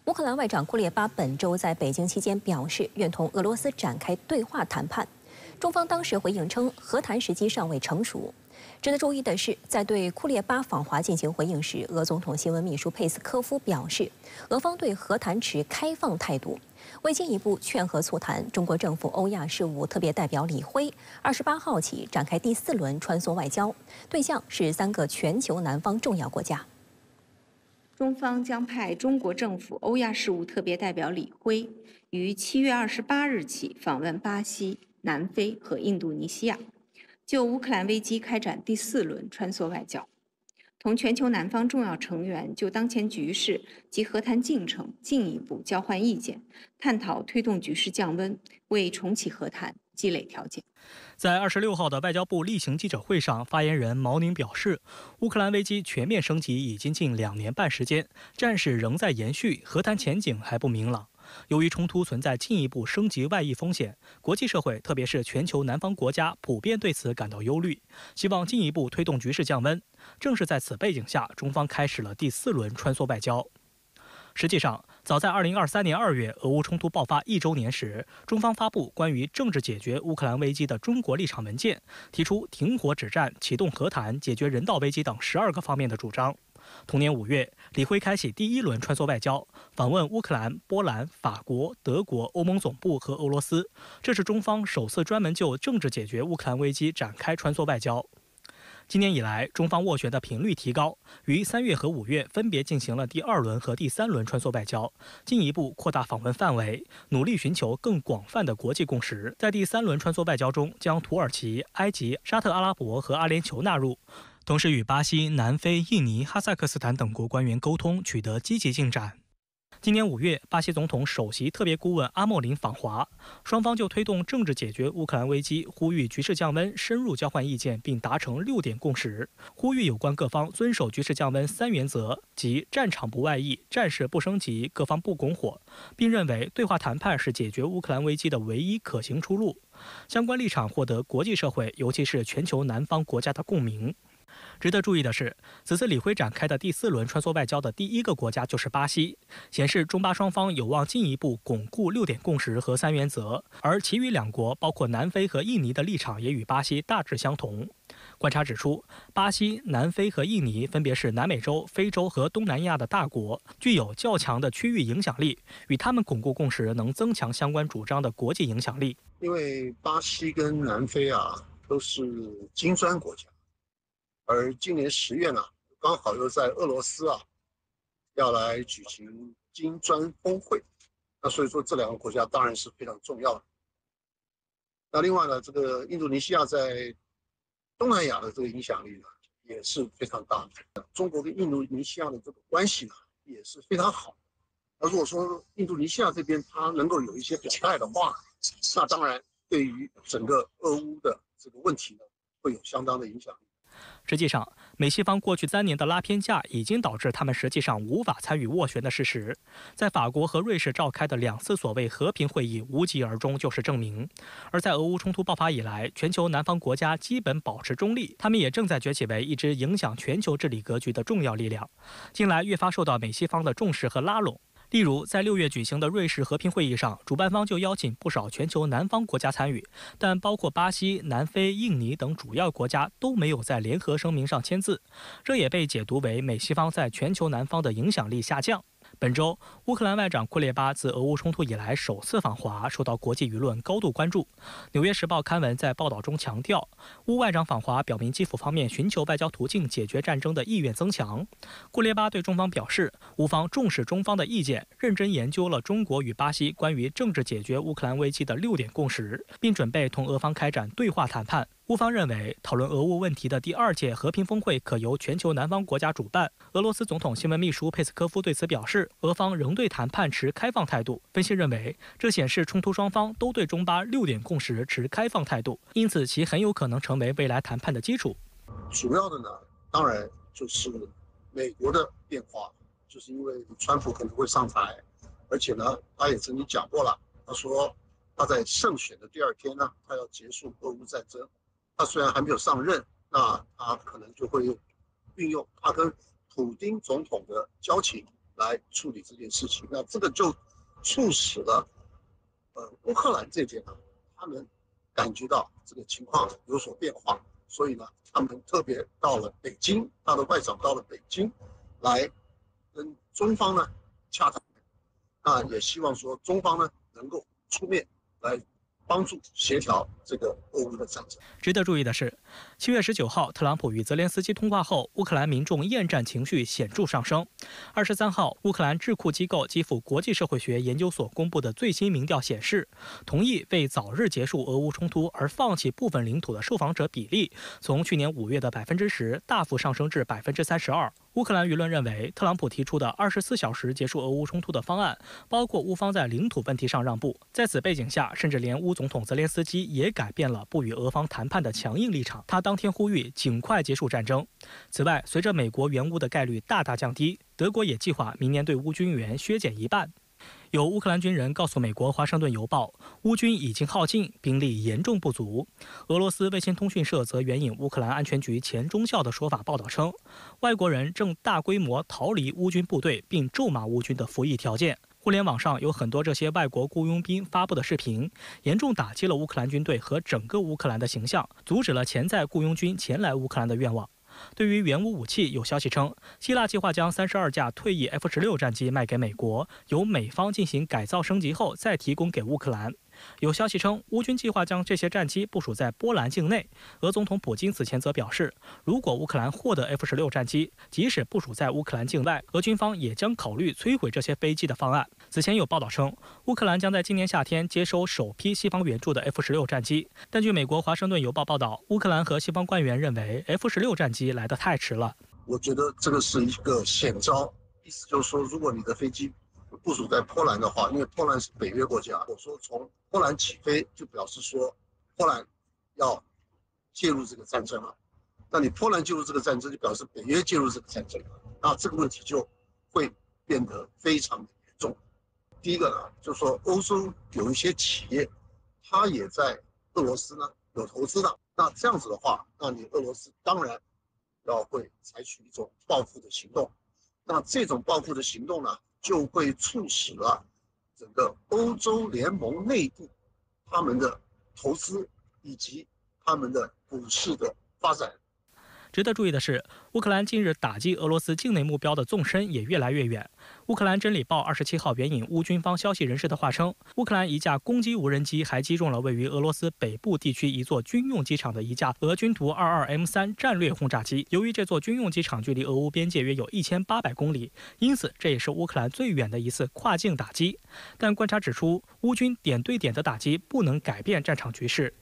乌克兰外长库列巴本周在北京期间表示，愿同俄罗斯展开对话谈判。中方当时回应称，和谈时机尚未成熟。值得注意的是，在对库列巴访华进行回应时，俄总统新闻秘书佩斯科夫表示，俄方对和谈持开放态度。为进一步劝和促谈，中国政府欧亚事务特别代表李辉28号起展开第4轮穿梭外交，对象是3个全球南方重要国家。中方将派中国政府欧亚事务特别代表李辉于7月28日起访问巴西、南非和印度尼西亚，就乌克兰危机开展第4轮穿梭外交，同全球南方重要成员就当前局势及和谈进程进一步交换意见，探讨推动局势降温，为重启和谈积累条件。在26号的外交部例行记者会上，发言人毛宁表示，乌克兰危机全面升级已经近2年半时间，战事仍在延续，和谈前景还不明朗。由于冲突存在进一步升级外溢风险，国际社会特别是全球南方国家普遍对此感到忧虑，希望进一步推动局势降温。正是在此背景下，中方开始了第4轮穿梭外交。实际上，早在2023年2月，俄乌冲突爆发1周年时，中方发布关于政治解决乌克兰危机的中国立场文件，提出停火止战、启动和谈、解决人道危机等12个方面的主张。同年5月，李辉开启第1轮穿梭外交，访问乌克兰、波兰、法国、德国、欧盟总部和俄罗斯，这是中方首次专门就政治解决乌克兰危机展开穿梭外交。今年以来，中方斡旋的频率提高，于3月和5月分别进行了第2轮和第3轮穿梭外交，进一步扩大访问范围，努力寻求更广泛的国际共识。在第3轮穿梭外交中，将土耳其、埃及、沙特阿拉伯和阿联酋纳入，同时与巴西、南非、印尼、哈萨克斯坦等国官员沟通，取得积极进展。今年5月，巴西总统首席特别顾问阿莫林访华，双方就推动政治解决乌克兰危机、呼吁局势降温深入交换意见，并达成6点共识，呼吁有关各方遵守局势降温3原则，即战场不外溢、战事不升级、各方不拱火，并认为对话谈判是解决乌克兰危机的唯一可行出路。相关立场获得国际社会，尤其是全球南方国家的共鸣。值得注意的是，此次李辉展开的第4轮穿梭外交的第1个国家就是巴西，显示中巴双方有望进一步巩固6点共识和3原则，而其余2国，包括南非和印尼的立场也与巴西大致相同。观察指出，巴西、南非和印尼分别是南美洲、非洲和东南亚的大国，具有较强的区域影响力，与他们巩固共识能增强相关主张的国际影响力。因为巴西跟南非都是金砖国家。而今年10月呢，刚好又在俄罗斯要来举行金砖峰会，那所以说这2个国家当然是非常重要的。那另外呢，这个印度尼西亚在东南亚的这个影响力呢也是非常大的。中国跟印度尼西亚的这个关系呢也是非常好。那如果说印度尼西亚这边它能够有一些表态的话，那当然对于整个俄乌的这个问题呢会有相当的影响力。实际上，美西方过去3年的拉偏架已经导致他们实际上无法参与斡旋的事实。在法国和瑞士召开的2次所谓和平会议无疾而终就是证明。而在俄乌冲突爆发以来，全球南方国家基本保持中立，他们也正在崛起为一支影响全球治理格局的重要力量。近来越发受到美西方的重视和拉拢。例如，在6月举行的瑞士和平会议上，主办方就邀请不少全球南方国家参与，但包括巴西、南非、印尼等主要国家都没有在联合声明上签字，这也被解读为美西方在全球南方的影响力下降。本周，乌克兰外长库列巴自俄乌冲突以来首次访华，受到国际舆论高度关注。《纽约时报》刊文在报道中强调，乌外长访华表明基辅方面寻求外交途径解决战争的意愿增强。库列巴对中方表示，乌方重视中方的意见，认真研究了中国与巴西关于政治解决乌克兰危机的6点共识，并准备同俄方开展对话谈判。乌方认为，讨论俄乌问题的第2届和平峰会可由全球南方国家主办。俄罗斯总统新闻秘书佩斯科夫对此表示，俄方仍对谈判持开放态度。分析认为，这显示冲突双方都对中巴6点共识持开放态度，因此其很有可能成为未来谈判的基础。主要的呢，当然就是美国的变化，就是因为川普可能会上台，而且呢，他也曾经讲过了，他说他在胜选的第2天呢，他要结束俄乌战争。他虽然还没有上任，那他可能就会运用他跟普丁总统的交情，来处理这件事情。那这个就促使了乌克兰这边呢，他们感觉到这个情况有所变化，所以呢，他们特别到了北京，他的外长到了北京，来跟中方呢洽谈。那也希望说中方呢能够出面来帮助协调这个俄乌的战争。值得注意的是，7月19号，特朗普与泽连斯基通话后，乌克兰民众厌战情绪显著上升。23号，乌克兰智库机构基辅国际社会学研究所公布的最新民调显示，同意为早日结束俄乌冲突而放弃部分领土的受访者比例，从去年5月的10%大幅上升至32%。乌克兰舆论认为，特朗普提出的24小时结束俄乌冲突的方案，包括乌方在领土问题上让步。在此背景下，甚至连乌总统泽连斯基也改变了不与俄方谈判的强硬立场。他当天呼吁尽快结束战争。此外，随着美国援乌的概率大大降低，德国也计划明年对乌军援削减1半。有乌克兰军人告诉美国《华盛顿邮报》，乌军已经耗尽，兵力严重不足。俄罗斯卫星通讯社则援引乌克兰安全局前中校的说法报道称，外国人正大规模逃离乌军部队，并咒骂乌军的服役条件。互联网上有很多这些外国雇佣兵发布的视频，严重打击了乌克兰军队和整个乌克兰的形象，阻止了潜在雇佣军前来乌克兰的愿望。对于援乌武器，有消息称，希腊计划将32架退役 F-16战机卖给美国，由美方进行改造升级后再提供给乌克兰。有消息称，乌军计划将这些战机部署在波兰境内。俄总统普京此前则表示，如果乌克兰获得 F-16战机，即使部署在乌克兰境外，俄军方也将考虑摧毁这些飞机的方案。此前有报道称，乌克兰将在今年夏天接收首批西方援助的 F-16战机，但据美国《华盛顿邮报》报道，乌克兰和西方官员认为 F-16战机来得太迟了。我觉得这个是一个险招，意思就是说，如果你的飞机部署在波兰的话，因为波兰是北约国家，我说从波兰起飞就表示说波兰要介入这个战争了。那你波兰介入这个战争，就表示北约介入这个战争了。那这个问题就会变得非常的严重。第一个呢，就是说欧洲有一些企业，它也在俄罗斯呢有投资的。那这样子的话，那你俄罗斯当然会采取一种报复的行动。那这种报复的行动呢，就会促使了整个欧洲联盟内部他们的投资以及他们的股市的发展。值得注意的是，乌克兰近日打击俄罗斯境内目标的纵深也越来越远。乌克兰真理报27号援引乌军方消息人士的话称，乌克兰一架攻击无人机还击中了位于俄罗斯北部地区一座军用机场的一架俄军图 22M3 战略轰炸机。由于这座军用机场距离俄乌边界约有1800公里，因此这也是乌克兰最远的一次跨境打击。但观察指出，乌军点对点的打击不能改变战场局势。